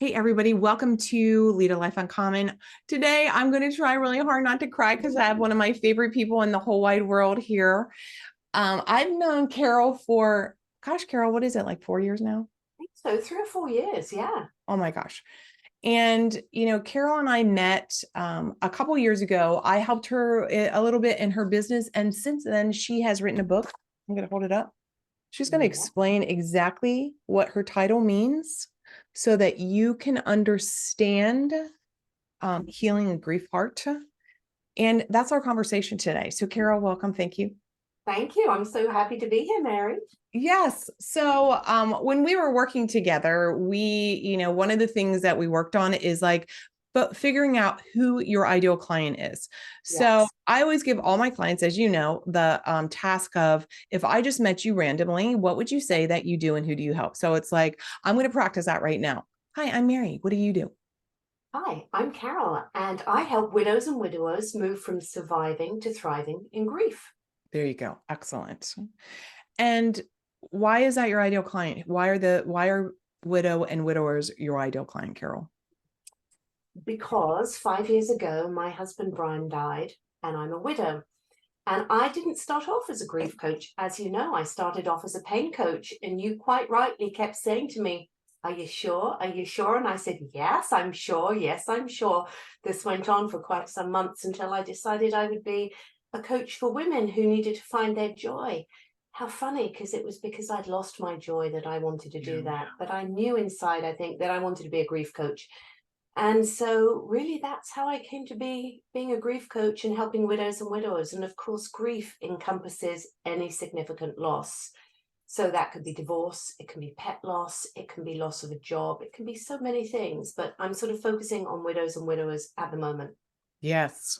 Hey everybody, welcome to Lead a Life Uncommon. Today I'm going to try really hard not to cry because I have one of my favorite people in the whole wide world here. I've known Carol for, gosh, Carol, what is it, like 4 years now? So 3 or 4 years, yeah. Oh my gosh. And, Carol and I met a couple years ago. I helped her a little bit in her business. And since then, she has written a book. I'm going to hold it up. She's going to Yeah. explain exactly what her title means so that you can understand healing a grief heart. And that's our conversation today. So, Carol, welcome. Thank you. Thank you. I'm so happy to be here, Mary. Yes. So, when we were working together, one of the things that we worked on is but figuring out who your ideal client is. So Yes. I always give all my clients, as you know, the task of if I just met you randomly, what would you say that you do and who do you help? So it's like, I'm going to practice that right now. Hi, I'm Mary. What do you do? Hi, I'm Carol, and I help widows and widowers move from surviving to thriving in grief. There you go. Excellent. And why is that your ideal client? Why are widow and widowers your ideal client, Carol? Because 5 years ago, my husband Brian died, and I'm a widow. And I didn't start off as a grief coach. As you know, I started off as a pain coach, and you quite rightly kept saying to me, "Are you sure? Are you sure?" And I said, "Yes, I'm sure. Yes, I'm sure." This went on for quite some months until I decided I would be a coach for women who needed to find their joy. How funny, because it was because I'd lost my joy that I wanted to do Yeah. that. But I knew inside, I think, that I wanted to be a grief coach. And so, really, that's how I came to be being a grief coach and helping widows and widowers. And of course, grief encompasses any significant loss. So that could be divorce, it can be pet loss, it can be loss of a job, it can be so many things. But I'm sort of focusing on widows and widowers at the moment. Yes.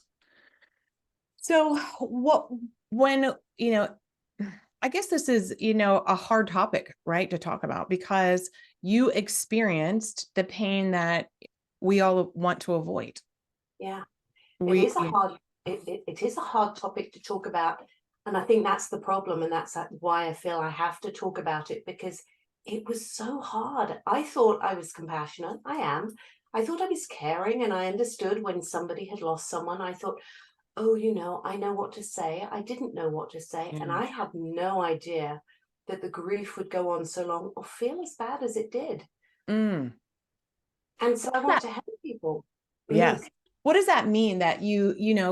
So when, I guess this is, a hard topic, right, to talk about because you experienced the pain that we all want to avoid. Yeah, it We, is a hard it is a hard topic to talk about. And I think that's the problem. And that's why I feel I have to talk about it, because it was so hard. I thought I was compassionate. I am. I thought I was caring, and I understood when somebody had lost someone. I thought, oh, I know what to say. I didn't know what to say. And yeah. I had no idea that the grief would go on so long or feel as bad as it did. Mm. And so I want That, to help people. yes. What does that mean that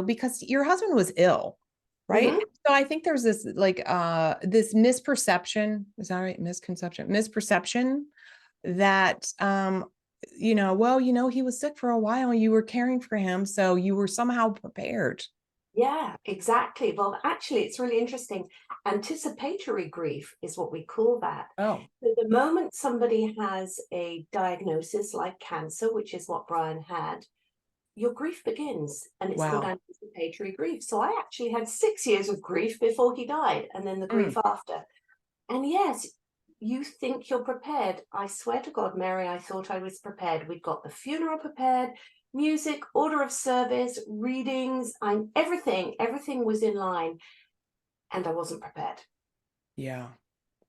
because your husband was ill, right? Mhm. So I think there's this this misperception, is that right? Misperception that he was sick for a while and you were caring for him, so you were somehow prepared. Yeah, exactly. Well, actually, it's really interesting. Anticipatory grief is what we call that. Oh, So the moment somebody has a diagnosis like cancer, which is what Brian had, your grief begins, and it's called wow. anticipatory grief. So I actually had 6 years of grief before he died, and then the grief Mm. after. And yes, you think you're prepared. I swear to God, Mary, I thought I was prepared. We'd got the funeral prepared, music, order of service, readings, everything was in line, and I wasn't prepared. Yeah.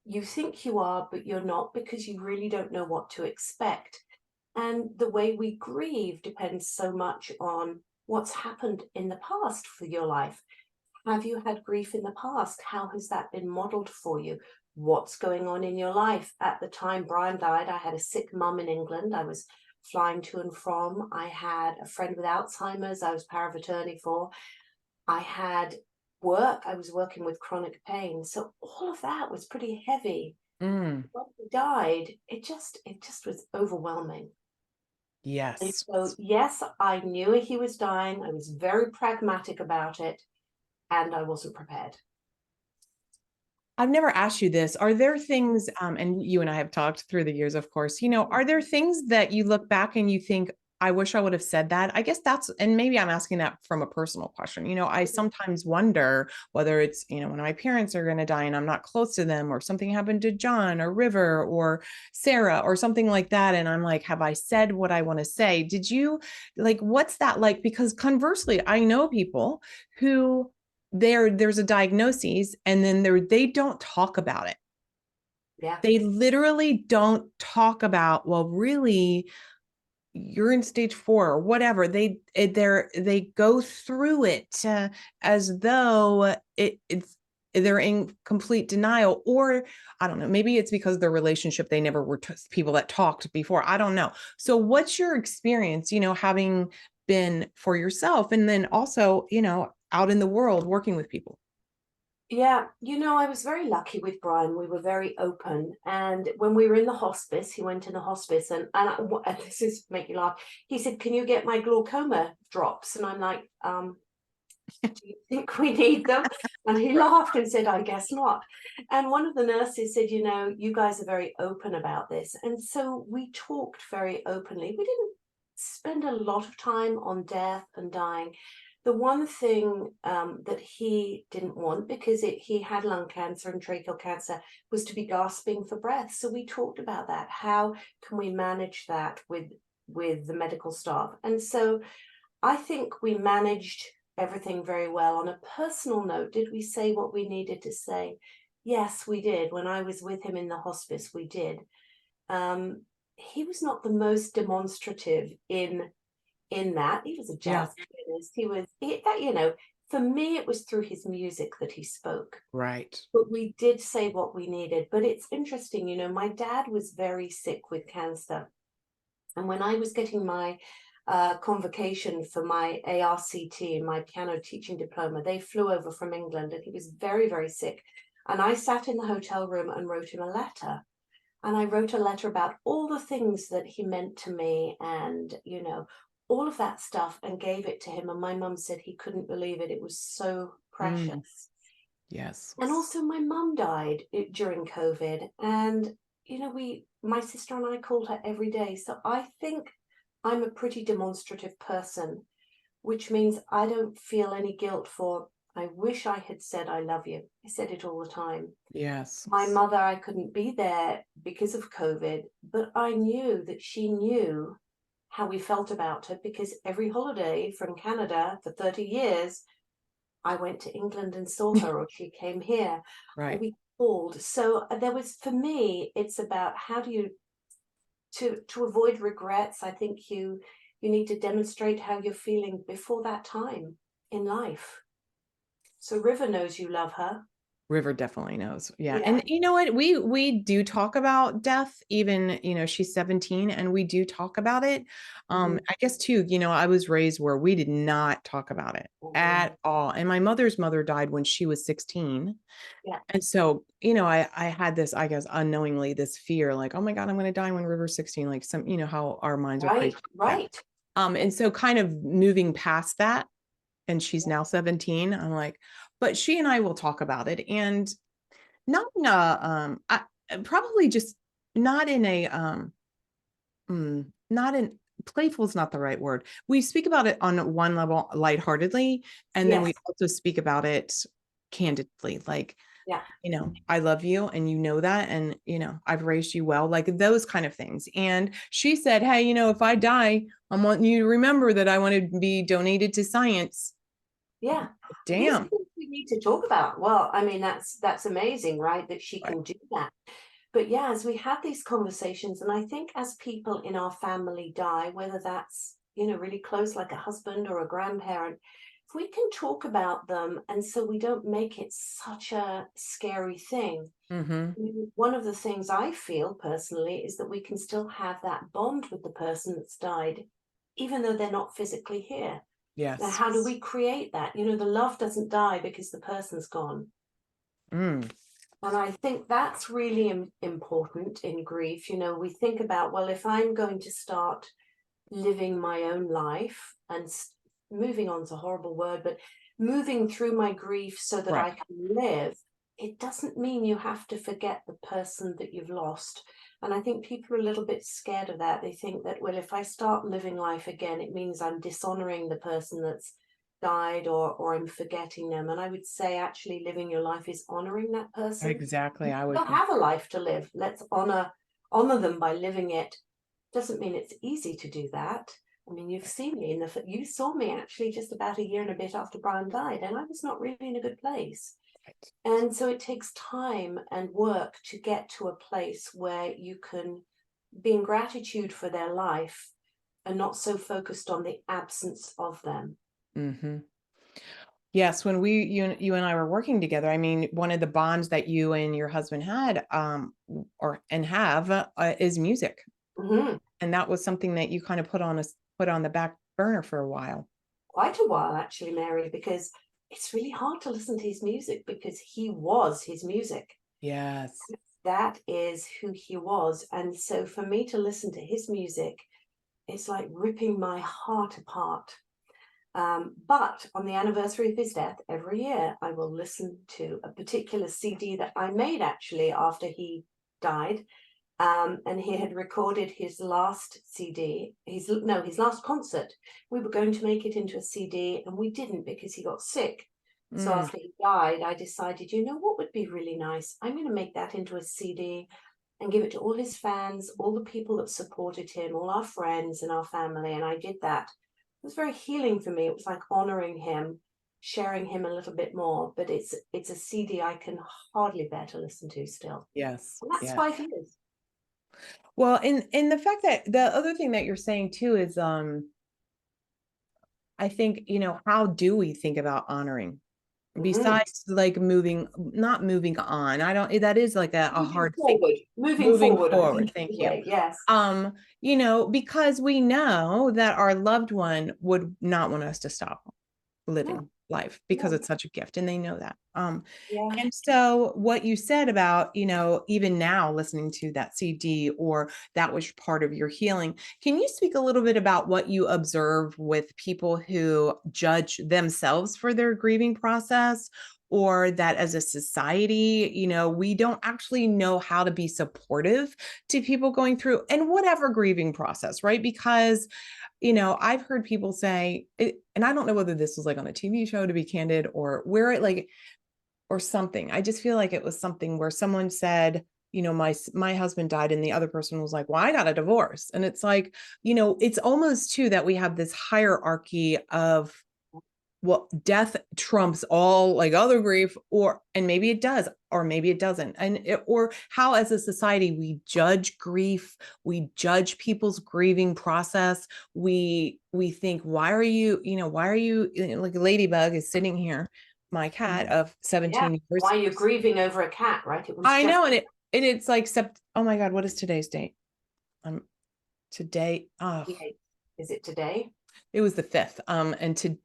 You think you are, but you're not, because you really don't know what to expect. And the way we grieve depends so much on what's happened in the past for your life. Have you had grief in the past? How has that been modeled for you? What's going on in your life? At the time Brian died, I had a sick mum in England. I was flying to and from. I had a friend with Alzheimer's I was power of attorney for. I had work. I was working with chronic pain. So all of that was pretty heavy. Mm. When he died, it just was overwhelming. And Yes. so, yes, I knew he was dying. I was very pragmatic about it, and I wasn't prepared. I've never asked you this. Are there things, and you and I have talked through the years, of course, are there things that you look back and you think, I wish I would have said that? I guess and maybe I'm asking that from a personal question. I sometimes wonder whether it's, one of my parents are going to die and I'm not close to them, or something happened to John or River or Sarah or something like that. And I'm like, have I said what I want to say? Did you what's that like? Because conversely, I know people who there's a diagnosis and then they don't talk about it. Yeah. They literally don't talk about, well, really, you're in stage 4 or whatever, they go through it as though it's they're in complete denial, or I don't know, maybe it's because their relationship, they never were people that talked before, I don't know. So what's your experience, having been for yourself and then also, out in the world working with people? Yeah, I was very lucky with Brian. We were very open. And when we were in the hospice, he went in the hospice and this is make you laugh. He said, "Can you get my glaucoma drops?" And I'm like, do you think we need them? And he laughed and said, "I guess not." And one of the nurses said, "You guys are very open about this." And so we talked very openly. We didn't spend a lot of time on death and dying. The one thing that he didn't want, because he had lung cancer and tracheal cancer, was to be gasping for breath. So we talked about that. How can we manage that with the medical staff? And so I think we managed everything very well. On a personal note, did we say what we needed to say? Yes, we did. When I was with him in the hospice, we did. He was not the most demonstrative in that. He was a Yeah. jazz pianist. For me, it was through his music that he spoke. Right. But we did say what we needed. But it's interesting, my dad was very sick with cancer. And when I was getting my convocation for my ARCT, my piano teaching diploma, they flew over from England and he was very, very sick. And I sat in the hotel room and wrote him a letter. And I wrote a letter about all the things that he meant to me and, all of that stuff, and gave it to him. And my mum said he couldn't believe it. It was so Mm, precious. yes. And also my mum died during COVID. And, my sister and I called her every day. So I think I'm a pretty demonstrative person, which means I don't feel any guilt for, I wish I had said I love you. I said it all the time. Yes. My mother, I couldn't be there because of COVID, but I knew that she knew how we felt about her, because every holiday from Canada for 30 years, I went to England and saw her, or she came here, or Right. we called. So there was, for me, it's about how do you, to avoid regrets. I think you need to demonstrate how you're feeling before that time in life. So River knows you love her. River definitely knows. Yeah. Yeah. And you know what? We do talk about death, even, she's 17 and we do talk about it. Mhm. I guess too, I was raised where we did not talk about it Mhm. at all. And my mother's mother died when she was 16. Yeah. And so, I had this, I guess, unknowingly, this fear, like, oh my God, I'm going to die when River's 16, like some, how our minds are Right. crazy like that. Right. And so kind of moving past that, and she's now 17, I'm like, but she and I will talk about it. And not in a, probably just not in a, not in playful is not the right word. We speak about it on one level lightheartedly, and then we Yes. also speak about it candidly, like, Yeah. I love you and that, and, I've raised you well, like those kind of things. And she said, hey, if I die, I want you to remember that I want to be donated to science. Yeah. These Damn. things we need to talk about. Well, I mean, that's amazing, right? That she Right. can do that. But yeah, as we have these conversations, and I think as people in our family die, whether that's, really close, like a husband or a grandparent, if we can talk about them, and so we don't make it such a scary thing. Mm-hmm. One of the things I feel personally is that we can still have that bond with the person that's died, even though they're not physically here. Now, Yes. how do we create that? The love doesn't die because the person's gone. Mm. And I think that's really important in grief. We think about, well, if I'm going to start living my own life and moving on is a horrible word, but moving through my grief so that Right. I can live, it doesn't mean you have to forget the person that you've lost. And I think people are a little bit scared of that. They think that, well, if I start living life again, it means I'm dishonoring the person that's died, or I'm forgetting them. And I would say actually living your life is honoring that person. Exactly. I They'll would. have a life to live. Let's honor them by living it. Doesn't mean it's easy to do that. I mean, you've seen me you saw me actually just about a year and a bit after Brian died, and I was not really in a good place. Right. And so it takes time and work to get to a place where you can be in gratitude for their life, and not so focused on the absence of them. Mm-hmm. Yes, when you and I were working together, I mean, one of the bonds that you and your husband had, or and have, is music, Hmm. and that was something that you kind of put on the back burner for a while. Quite a while, actually, Mary, because it's really hard to listen to his music because he was his music. Yes. That is who he was. And so for me to listen to his music, it's like ripping my heart apart. But on the anniversary of his death, every year I will listen to a particular CD that I made actually after he died. And he had recorded his last CD, his last concert. We were going to make it into a CD, and we didn't because he got sick. So Mm, after he died, I decided, you know what would be really nice? I'm going to make that into a CD and give it to all his fans, all the people that supported him, all our friends and our family. And I did that. It was very healing for me. It was like honoring him, sharing him a little bit more. But it's a CD I can hardly bear to listen to still. yes. And that's Yeah. 5 years. Well, and the fact that the other thing that you're saying too is, I think, how do we think about honoring? Mhm. Besides like not moving on. I don't, that is like a hard thing. Moving Moving forward, I think forward. is Thank the you. way. Yes. Because we know that our loved one would not want us to stop No, living life because no. it's such a gift and they know that. Yeah. And so what you said about, even now listening to that CD, or that was part of your healing, can you speak a little bit about what you observe with people who judge themselves for their grieving process, or that as a society, we don't actually know how to be supportive to people going through and whatever grieving process, right? Because I've heard people say it, and I don't know whether this was like on a TV show, to be candid, or where it like, or something. I just feel like it was something where someone said, my husband died, and the other person was like, well, I got a divorce. And it's like, it's almost too that we have this hierarchy of, well, death trumps all like other grief, and maybe it does, or maybe it doesn't. Or how as a society we judge grief, we judge people's grieving process. We think, why are you like Ladybug is sitting here, my cat Mhm. of Yeah. 17 years. Why you're grieving over a cat, right? It was I just know. And it's like, oh my God, what is today's date? Today, oh, the 8th. Is it today? it was the 5th.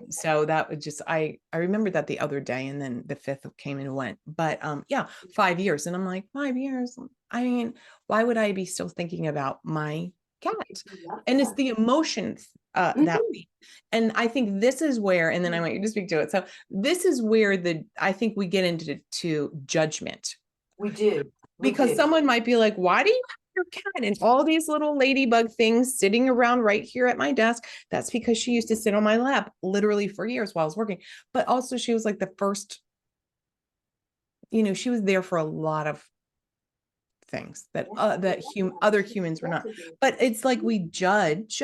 So that would just, I remember that the other day, and then the 5th came and went. But yeah, 5 years. And I'm like, 5 years. I mean, why would I be still thinking about my cat? Because you loved And it's her. the emotions that Mhm. we, and I think this is where, and then I want you to speak to it. So this is where I think we get into judgment, We do. We because do. someone might be like, why do you have your cat and all these little ladybug things sitting around right here at my desk? That's because she used to sit on my lap literally for years while I was working. But also she was like the first, she was there for a lot of things that Yes, other she humans were not. supported you. But it's like we Mhm. judge.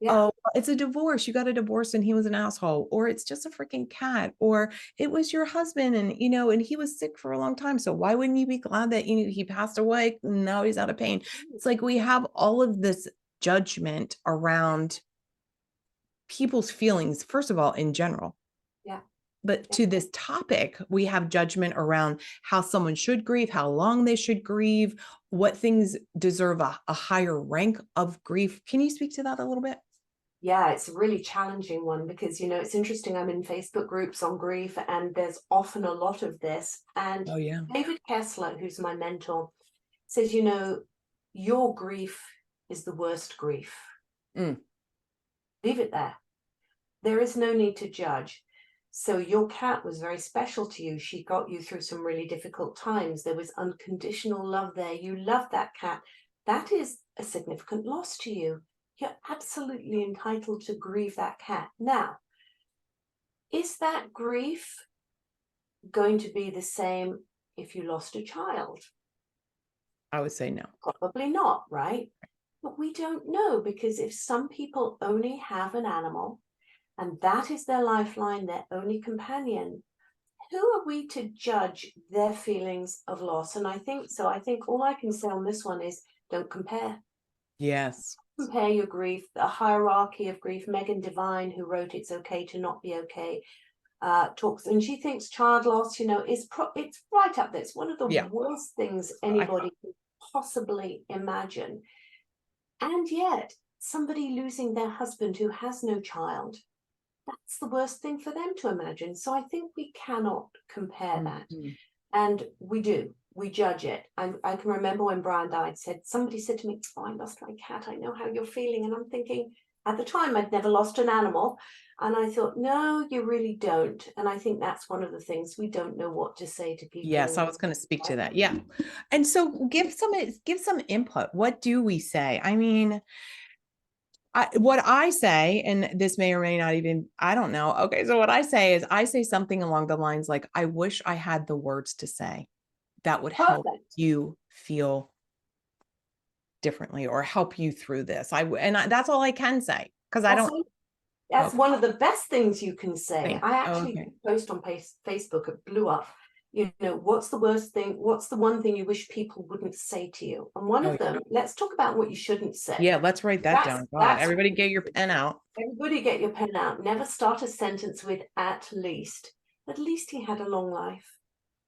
Yeah. Oh, it's a divorce. You got a divorce and he was an asshole, or it's just a freaking cat, or it was your husband and and he was sick for a long time. So why wouldn't you be glad that he passed away and now he's out of pain? Mm. It's like we have all of this judgment around people's feelings, first of all, in general. Yeah. But Yeah. to this topic, we have judgment around how someone should grieve, how long they should grieve, what things deserve a higher rank of grief. Can you speak to that a little bit? Yeah, it's a really challenging one because, it's interesting. I'm in Facebook groups on grief, and there's often a lot of this. And Oh, yeah. David Kessler, who's my mentor, says, your grief is the worst grief. Mm, Leave it there. There is no need to judge. So your cat was very special to you. She got you through some really difficult times. There was unconditional love there. You loved that cat. That is a significant loss to you. You're absolutely entitled to grieve that cat. Now, is that grief going to be the same if you lost a child? I would say no. Probably not, right? But we don't know, because if some people only have an animal and that is their lifeline, their only companion, who are we to judge their feelings of loss? And I think all I can say on this one is don't compare. Yes. compare your grief. The hierarchy of grief. Megan Devine, who wrote "It's Okay to Not Be Okay," talks, and she thinks child loss, it's right up there. It's one of the Yeah. worst things I, anybody could possibly imagine. And yet, somebody losing their husband who has no child, that's the worst thing for them to imagine. So I think we cannot compare that. Mhm. And we do. We judge it. I can remember when Brian died, somebody said to me, "Oh, I lost my cat. I know how you're feeling." And I'm thinking, at the time, I'd never lost an animal. And I thought, no, you really don't. And I think that's one of the things, we don't know what to say to people. Yes, I was going to speak to that. Yeah. And so give some input. What do we say? I mean, what I say, and this may or may not even, I don't know. Okay. So what I say is I say something along the lines like, I wish I had the words to say that would help Perfect. you feel differently or help you through this. That's all I can say because I don't. That's Okay. one of the best things you can say. I actually Okay. post on Facebook, it blew up. What's the worst thing? What's the one thing you wish people wouldn't say to you? And one Oh, of them, let's talk about what you shouldn't say. yeah. Let's write that That's down. God, that's everybody get your pen out. Everybody get your pen out. Never start a sentence with "at least." At least he had a long life.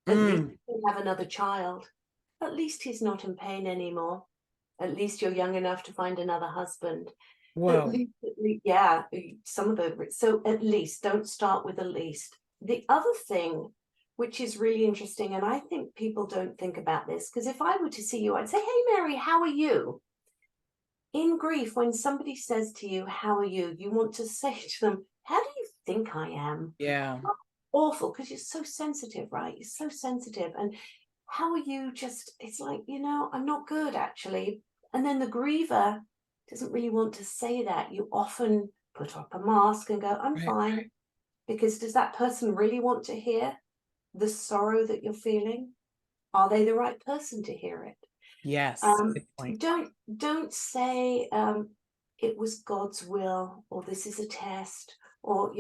At least Mm, he'll have another child. At least he's not in pain anymore. At least you're young enough to find another husband. whoa. Yeah, some of the, so at least, don't start with "at least." The other thing, which is really interesting, and I think people don't think about this, because if I were to see you, I'd say, "Hey, Mary, how are you?" In grief, when somebody says to you, "How are you?" you want to say to them, "How do you think I am?" Yeah. Awful, because you're so sensitive, right? You're so sensitive. And "How are you?" just, it's like, "I'm not good, actually." And then the griever doesn't really want to say that. You often put up a mask and go, "I'm Right. fine." Because does that person really want to hear the sorrow that you're feeling? Are they the right person to hear it? Yes. Um, Good point. don't say, "It was God's will," or "This is a test," or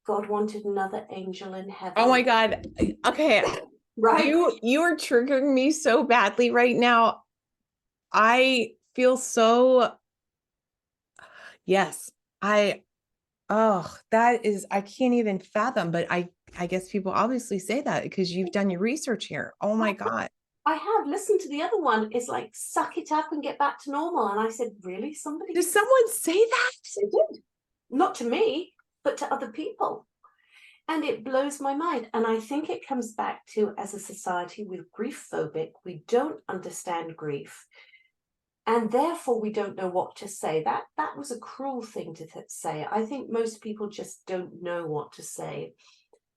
"God wanted another angel in Oh my heaven." God. Okay. Right? You are triggering me so badly right now. I feel so, yes. I Oh, that is, I can't even fathom, but I guess people obviously say that because you've done your research here. Oh my God. I have listened to the other one. It's like, "Suck it up and get back to normal." And I said, "Really? Somebody?" Does someone say that? They did. Not to me, but to other people. And it blows my mind. And I think it comes back to, as a society, with grief phobic, we don't understand grief. And therefore we don't know what to say. That was a cruel thing to say. I think most people just don't know what to say.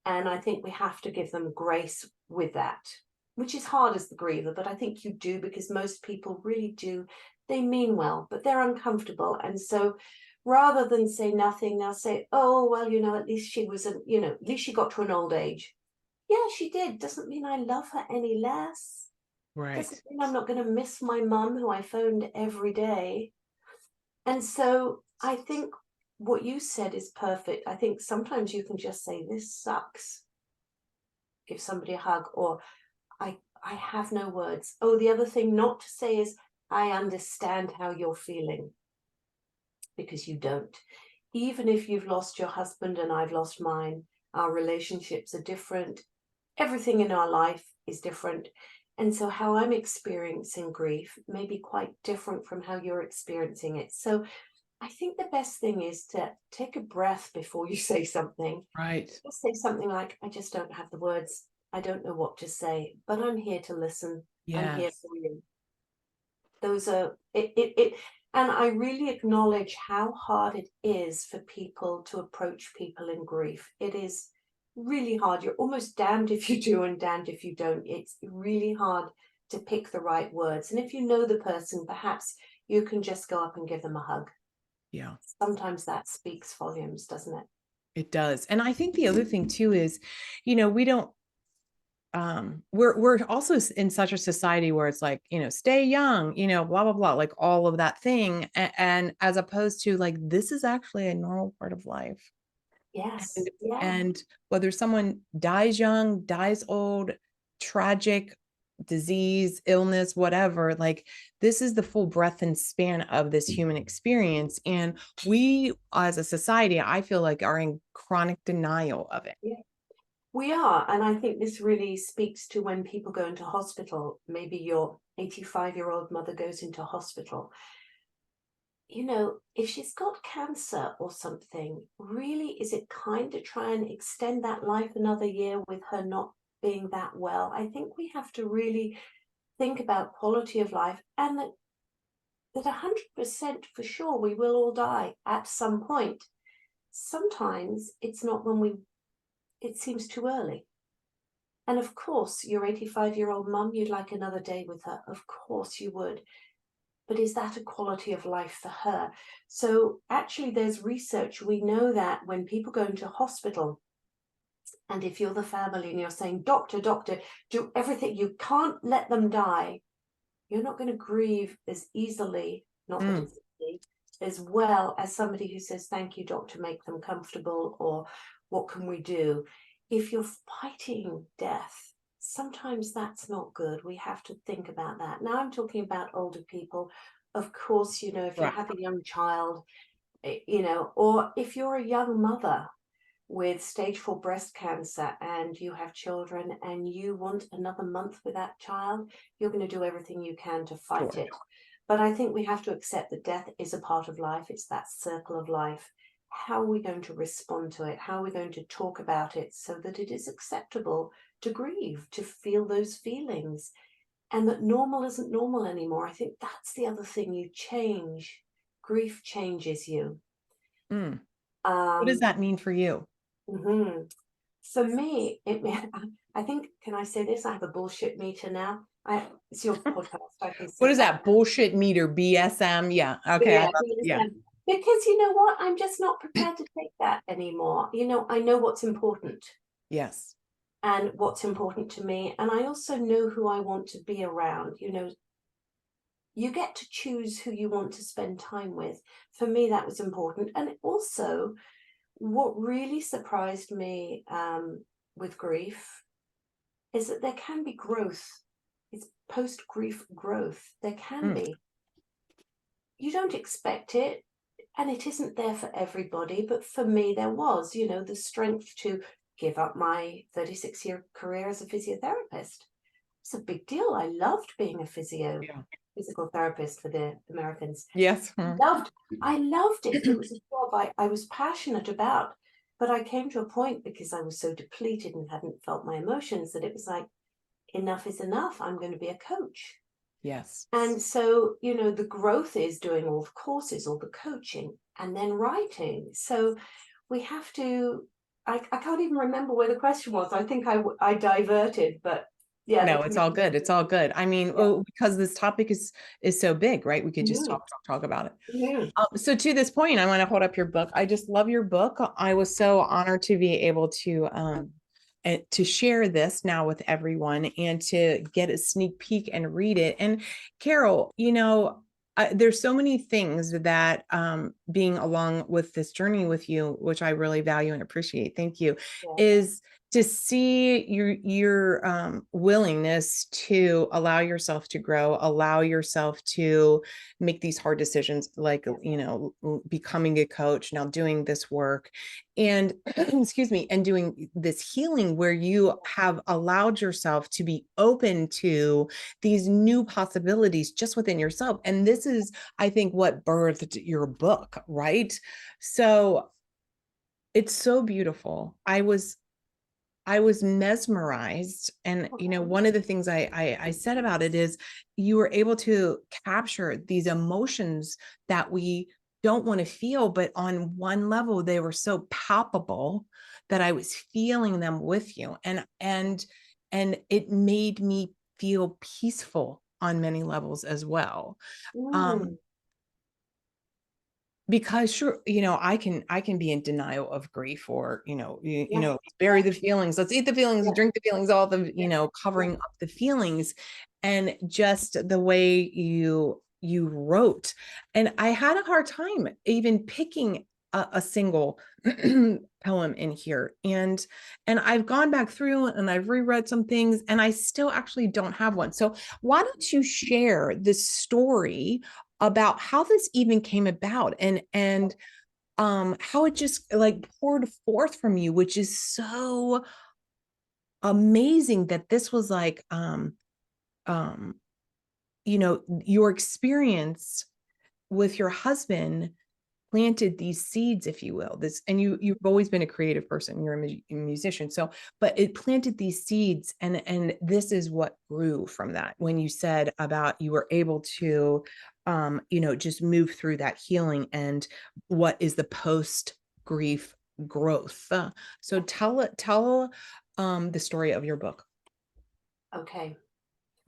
And I think we have to give them grace with that, which is hard as the griever, but I think you do, because most people really do. They mean well, but they're uncomfortable. And so rather than say nothing, they'll say, "Oh, well, at least she was, at least she got to an old age." Yeah, she did. Doesn't mean I love her any less. Right. Doesn't mean I'm not going to miss my mum, who I phoned every day. And so I think what you said is perfect. I think sometimes you can just say, "This sucks." Give somebody a hug, or I have no words. Oh, the other thing not to say is, "I understand how you're feeling," because you don't. Even if you've lost your husband and I've lost mine, our relationships are different. Everything in our life is different. And so how I'm experiencing grief may be quite different from how you're experiencing it. So I think the best thing is to take a breath before you say something. Right. Just say something like, "I just don't have the words. I don't know what to say, but I'm here to listen. I'm here Yes. for you." Those are it. And I really acknowledge how hard it is for people to approach people in grief. It is really hard. You're almost damned if you do and damned if you don't. It's really hard to pick the right words. And if you know the person, perhaps you can just go up and give them a hug. Yeah, Sometimes that speaks volumes, doesn't it? it does. And I think the other thing too is, we don't, we're also in such a society where it's like, stay young, blah, blah, blah, like all of that thing. And as opposed to like, this is actually a normal part of life. Yes. And, Yeah. and whether someone dies young, dies old, tragic, disease, illness, whatever. Like, this is the full breadth and span of this human experience. And we, as a society, I feel like are in chronic denial of it. Yeah. We are, and I think this really speaks to when people go into hospital. Maybe your 85-year-old mother goes into hospital. You know, if she's got cancer or something, really, is it kind to try and extend that life another year with her not being that well? I think we have to really think about quality of life, and that 100% for sure we will all die at some point. Sometimes it's not when it seems too early. And of course, your 85-year-old mum, you'd like another day with her. Of course you would. But is that a quality of life for her? So actually, there's research. We know that when people go into hospital, and if you're the family and you're saying, doctor, doctor, do everything, you can't let them die, you're not going to grieve as easily, not that it's easy, as well as somebody who says, thank you, doctor, make them comfortable, or what can we do? If you're fighting death, sometimes that's not good. We have to think about that. Now I'm talking about older people. Of course, you know, if you Right. have a young child, you know, or if you're a young mother with stage 4 breast cancer and you have children and you want another month with that child, you're going to do everything you can to fight Sure. it. But I think we have to accept that death is a part of life. It's that circle of life. How are we going to respond to it? How are we going to talk about it so that it is acceptable to grieve, to feel those feelings, and that normal isn't normal anymore? I think that's the other thing. You change. Grief changes you. Mm. What does Um, that mean for you? mhm. For me, it may, I think, can I say this? I have a bullshit meter now. It's your podcast, I can What say is that. that bullshit meter? BSM? Yeah. But Okay. I yeah, love it. Yeah. because you know what? I'm just not prepared to take that anymore. You know, I know what's important Yes. and what's important to me. And I also know who I want to be around. You know, you get to choose who you want to spend time with. For me, that was important. And also, what really surprised me with grief is that there can be growth. It's post grief growth. There can Mm. be. You don't expect it, and it isn't there for everybody. But for me, there was, you know, the strength to give up my 36-year career as a physiotherapist. It's a big deal. I loved being a Yeah. physical therapist for the Americans. Yes. Mm. Loved, I loved it. It was a job I was passionate about. But I came to a point because I was so depleted and hadn't felt my emotions that it was like, enough is enough. I'm going to be a coach. Yes. And so, you know, the growth is doing all the courses, all the coaching, and then writing. So we have to, I can't even remember where the question was. I think I diverted, but yeah, there No, can it's be. all good. It's all good. I mean, Yeah. oh, because this topic is so big, right? We could just Mhm. talk about it. Mhm. So to this point, I want to hold up your book. I just love your book. I was so honored to be able to share this now with everyone and to get a sneak peek and read it. And Carol, you know, there's so many things that being along with this journey with you, which I really value and appreciate. Thank you. Yeah. Is to see your willingness to allow yourself to grow, allow yourself to make these hard decisions, like, you know, becoming a coach, now doing this work, and excuse me, and doing this healing where you have allowed yourself to be open to these new possibilities just within yourself. And this is, I think, what birthed your book, right? So it's so beautiful. I was mesmerized. And, you know, Okay. one of the things I said about it is you were able to capture these emotions that we don't want to feel, but on one level, they were so palpable that I was feeling them with you. And it made me feel peaceful on many levels as well. Um, Mm. because sure, you know, I can be in denial of grief, or, you know, you Yeah. know, bury the feelings, let's eat the feelings, Yeah. drink the feelings, all the, Yeah. you know, Yeah. covering up the feelings. And just the way you wrote, and I had a hard time even picking a single poem in here. And I've gone back through and I've reread some things and I still actually don't have one. So why don't you share this story about how this even came about and how it just like poured forth from you, which is so amazing that this was like um your experience with your husband planted these seeds, if you will. This, and you've always been a creative person. You're a musician, so but it planted these seeds, and this is what grew from that. When you said about you were able to, just move through that healing, and what is the post grief growth. So tell the story of your book. Okay.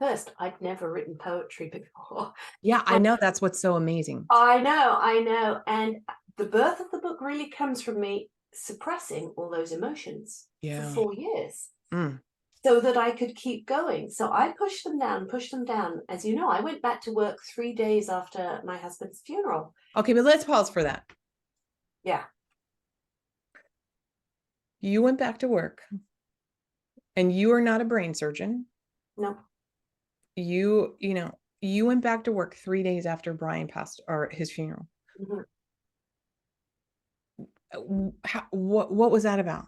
First, I'd never written poetry before. Yeah, I And know that's what's so amazing. I know. And the birth of the book really comes from me suppressing all those emotions for Yeah. 4 years Mm. so that I could keep going. So I pushed them down, pushed them down. As you know, I went back to work 3 days after my husband's funeral. Okay, but let's pause for that. Yeah, You went back to work and you are not a brain surgeon. no. You went back to work 3 days after Brian passed or his funeral. Mhm. What was that about?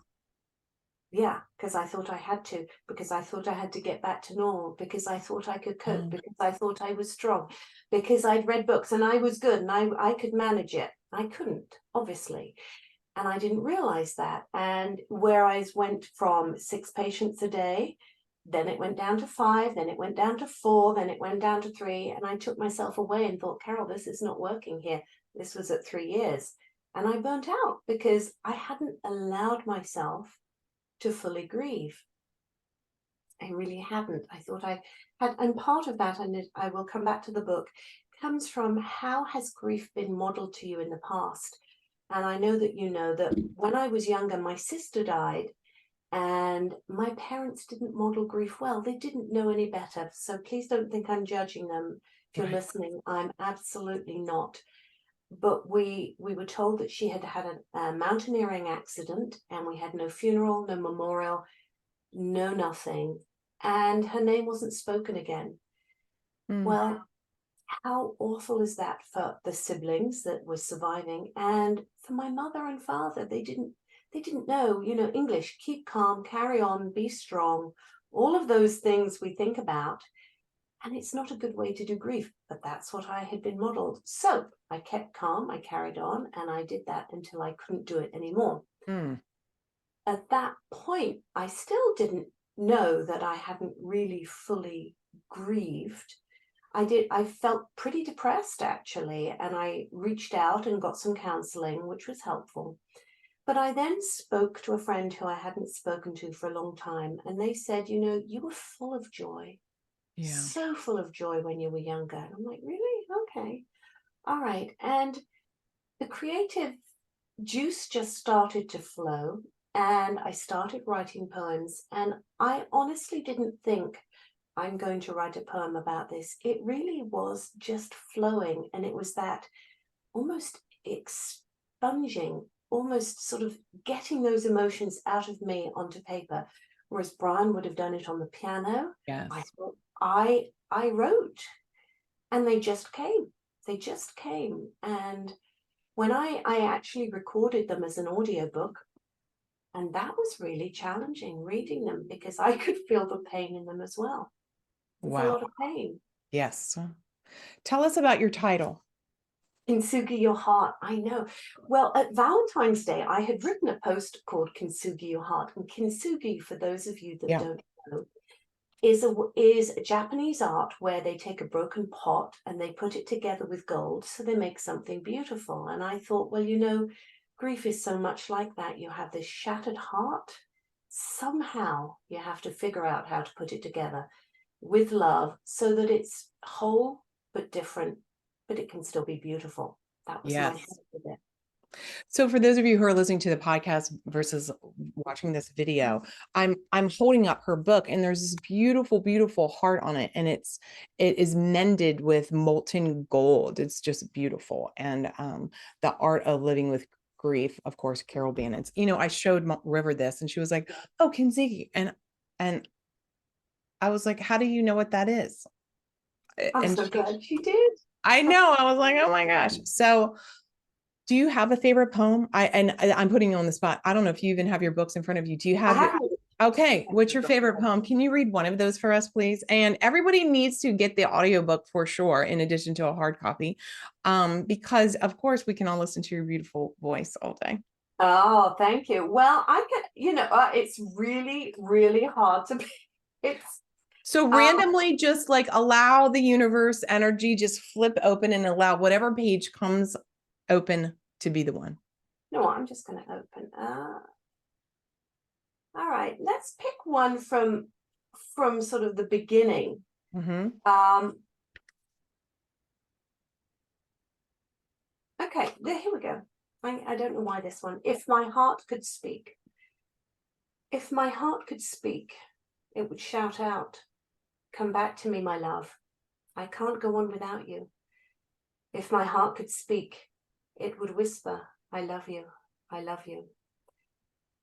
Yeah, because I thought I had to, because I thought I had to get back to normal, because I thought I could cope, Oh, because I thought I was strong, because I'd read books and I was good and I could manage it. I couldn't, obviously. And I didn't realize that. And whereas went from 6 patients a day, then it went down to 5, then it went down to 4, then it went down to 3. And I took myself away and thought, Carol, this is not working here. This was at 3 years. And I burnt out because I hadn't allowed myself to fully grieve. I really hadn't. I thought I had, and part of that, and I will come back to the book, comes from how has grief been modeled to you in the past? And I know that you know that when I was younger, my sister died, and my parents didn't model grief well. They didn't know any better. So please don't think I'm judging them. If you're right. listening, I'm absolutely not. But we were told that she had had a mountaineering accident, and we had no funeral, no memorial, no nothing, and her name wasn't spoken again. Mm, Well, how awful is that for the siblings that were surviving, and for my mother and father? They didn't know, English, keep calm, carry on, be strong, all of those things we think about. And it's not a good way to do grief, but that's what I had been modeled. So I kept calm, I carried on, and I did that until I couldn't do it anymore. mm, At that point, I still didn't know that I hadn't really fully grieved. I felt pretty depressed actually, and I reached out and got some counseling, which was helpful. But I then spoke to a friend who I hadn't spoken to for a long time, and they said, you were full of joy, yeah. so full of joy when you were younger. And I'm like, really? Okay. All right. And the creative juice just started to flow, and I started writing poems. And I honestly didn't think I'm going to write a poem about this. It really was just flowing, and it was that almost expunging, almost sort of getting those emotions out of me onto paper. Whereas Brian would have done it on the piano, I Yes. thought I wrote, and they just came. They just came. And when I actually recorded them as an audiobook, and that was really challenging reading them because I could feel the pain in them as well. It's a Wow. lot of pain. Yes. Tell us about your title. Kintsugi Your Heart, I know. Well, at Valentine's Day, I had written a post called Kintsugi Your Heart. And kintsugi, for those of you that Yeah. don't know, is a Japanese art where they take a broken pot and they put it together with gold, so they make something beautiful. And I thought, well, grief is so much like that. You have this shattered heart. Somehow you have to figure out how to put it together with love so that it's whole but different, but it can still be beautiful. That was my Yes. sense of it. So for those of you who are listening to the podcast versus watching this video, I'm holding up her book and there's this beautiful, beautiful heart on it. And it is mended with molten gold. It's just beautiful. And the art of living with grief, of course, Carol Bannon's. I showed River this and she was like, "Oh, Kintsugi." And I was like, "How do you know what that is?" I'm And so glad you did. I know, I was like, "Oh my gosh." So do you have a favorite poem? I'm putting you on the spot. I don't know if you even have your books in front of you. Do you I have have Okay, what's your favorite poem? Can you read one of those for us, please? And everybody needs to get the audiobook for sure, in addition to a hard copy. Because of course we can all listen to your beautiful voice all day. Oh, thank you. Well, I can, it's really, really hard to be. It's So um randomly just like allow the universe energy, just flip open and allow whatever page comes open to be the one. no, I'm just gonna open. All right, let's pick one from sort of the beginning. Mm-hmm. Okay, here we go. I don't know why this one. If my heart could speak. If my heart could speak, it would shout out, "Come back to me, my love. I can't go on without you." If my heart could speak, it would whisper, "I love you. I love you."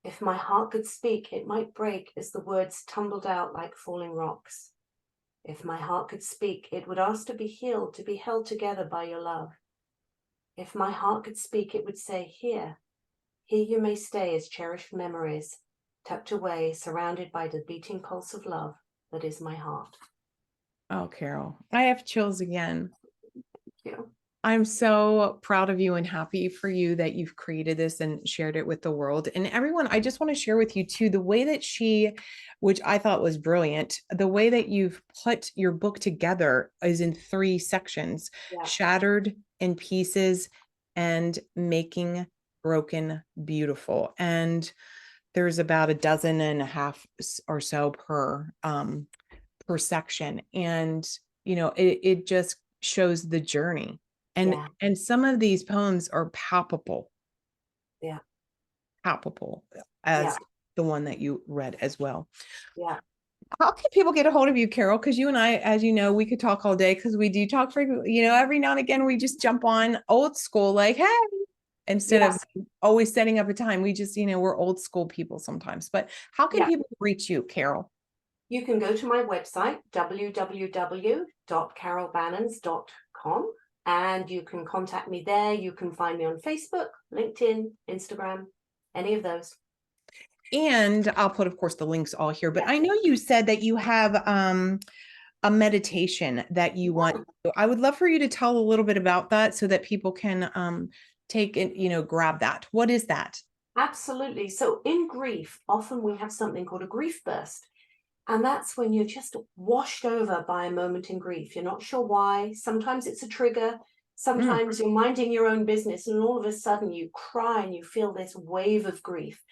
If my heart could speak, it might break as the words tumbled out like falling rocks. If my heart could speak, it would ask to be healed, to be held together by your love. If my heart could speak, it would say, "Here you may stay as cherished memories, tucked away, surrounded by the beating pulse of love that is my heart." Oh, Carol, I have chills again. Thank you. I'm so proud of you and happy for you that you've created this and shared it with the world. And everyone, I just want to share with you too the way that which I thought was brilliant, the way that you've put your book together is in 3 sections: Yeah. shattered in pieces and making broken beautiful. And there's about a dozen and a half or so per section. And it just shows the journey. and Yeah. and some of these poems are palpable Yeah. Yeah. as the one that you read as well. Yeah. How can people get a hold of you, Carol? Because you and I, as you know, we could talk all day because we do talk frequently. Every now and again we just jump on old school, like, hey, instead of Yes. always setting up a time. We just, we're old school people sometimes. But how can Yeah. people reach you, Carol? You can go to my website, www.carolbannons.com, and you can contact me there. You can find me on Facebook, LinkedIn, Instagram, any of those. And I'll put, of course, the links all here. But Yeah. I know you said that you have a meditation that you want. I would love for you to tell a little bit about that so that people can take it, grab that. What is that? Absolutely. So in grief, often we have something called a grief burst. And that's when you're just washed over by a moment in grief. You're not sure why. Sometimes it's a trigger. Mm, Sometimes you're minding your own business and all of a sudden you cry and you feel this wave of grief.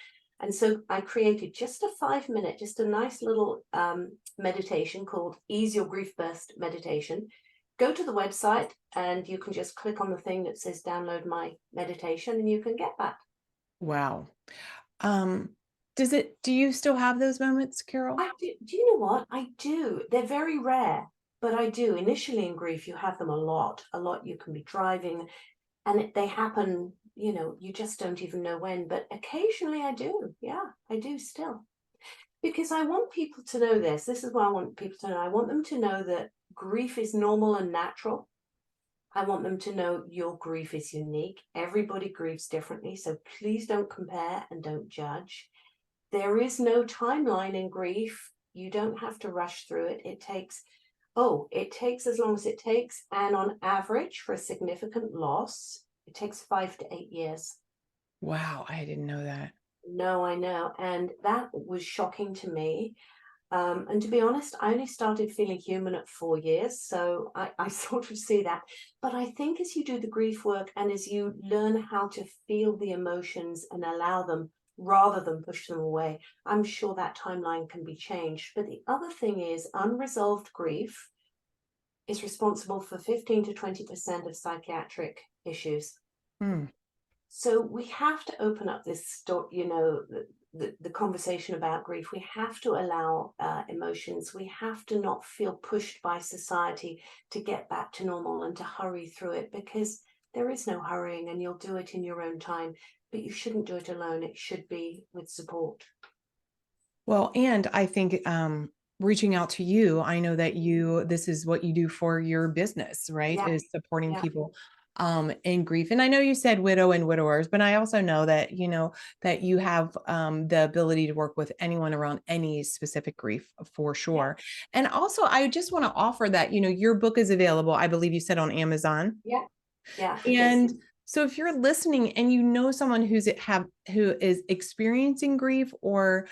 And so I created just a 5-minute, just a nice little meditation called Ease Your Grief Burst Meditation. Go to the website and you can just click on the thing that says download my meditation and you can get that. wow. Um, do you still have those moments, Carol? I do. Do you know what? I do. They're very rare, but I do. Initially in grief, you have them a lot. A lot. You can be driving and they happen, you just don't even know when. But occasionally I do. Yeah, I do still. Because I want people to know this. This is what I want people to know. I want them to know that grief is normal and natural. I want them to know your grief is unique. Everybody grieves differently. So please don't compare and don't judge. There is no timeline in grief. You don't have to rush through it. It takes as long as it takes. And on average, for a significant loss, it takes 5 to 8 years. Wow, I didn't know that. No, I know. And that was shocking to me. And to be honest, I only started feeling human at 4 years. So I sort of see that. But I think as you do the grief work and as you learn how to feel the emotions and allow them rather than push them away, I'm sure that timeline can be changed. But the other thing is unresolved grief is responsible for 15 to 20% of psychiatric issues. Hmm. So we have to open up this story, the conversation about grief. We have to allow emotions. We have to not feel pushed by society to get back to normal and to hurry through it, because there is no hurrying, and you'll do it in your own time, but you shouldn't do it alone. It should be with support. Well, and I think reaching out to you, I know that this is what you do for your business, right? Yeah, Is supporting yeah, people in grief. And I know you said widow and widowers, but I also know that, that you have the ability to work with anyone around any specific grief for yeah, sure. And also, I just want to offer that, your book is available, I believe you said on Amazon. yeah, yeah, it is. And so if you're listening and you know someone who is experiencing grief, or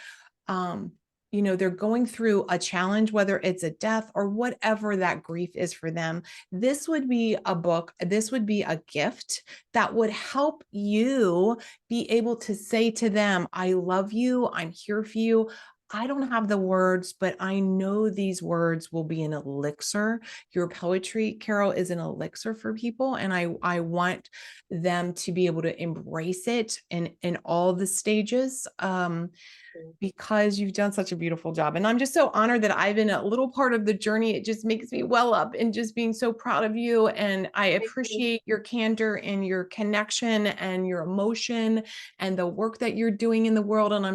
um, they're going through a challenge, whether it's a death or whatever that grief is for them, this would be a book, this would be a gift that would help you be able to say to them, I love you, I'm here for you. I don't have the words, but I know these words will be an elixir. Your poetry, Carol, is an elixir for people. And I want them to be able to embrace it in all the stages. Because you've done such a beautiful job. And I'm just so honored that I've been a little part of the journey. It just makes me well up and just being so proud of you. And I Thank you. appreciate your candor and your connection and your emotion and the work that you're doing in the world. And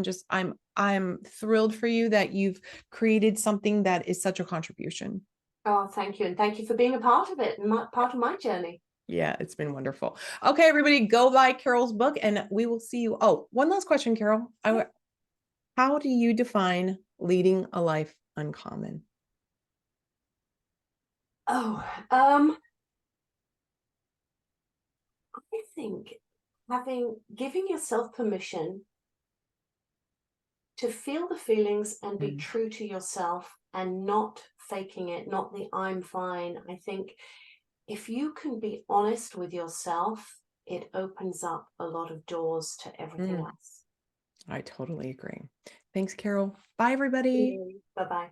I'm thrilled for you that you've created something that is such a contribution. Oh, thank you. And thank you for being a part of it and part of my journey. Yeah, it's been wonderful. Okay, everybody, go buy Carol's book and we will see you. Oh, one last question, Carol. Yeah. How do you define leading a life uncommon? Oh, I think giving yourself permission to feel the feelings and be Mm. true to yourself and not faking it, not the I'm fine. I think if you can be honest with yourself, it opens up a lot of doors to everything Mm, else. I totally agree. Thanks, Carol. Bye, everybody. Bye bye.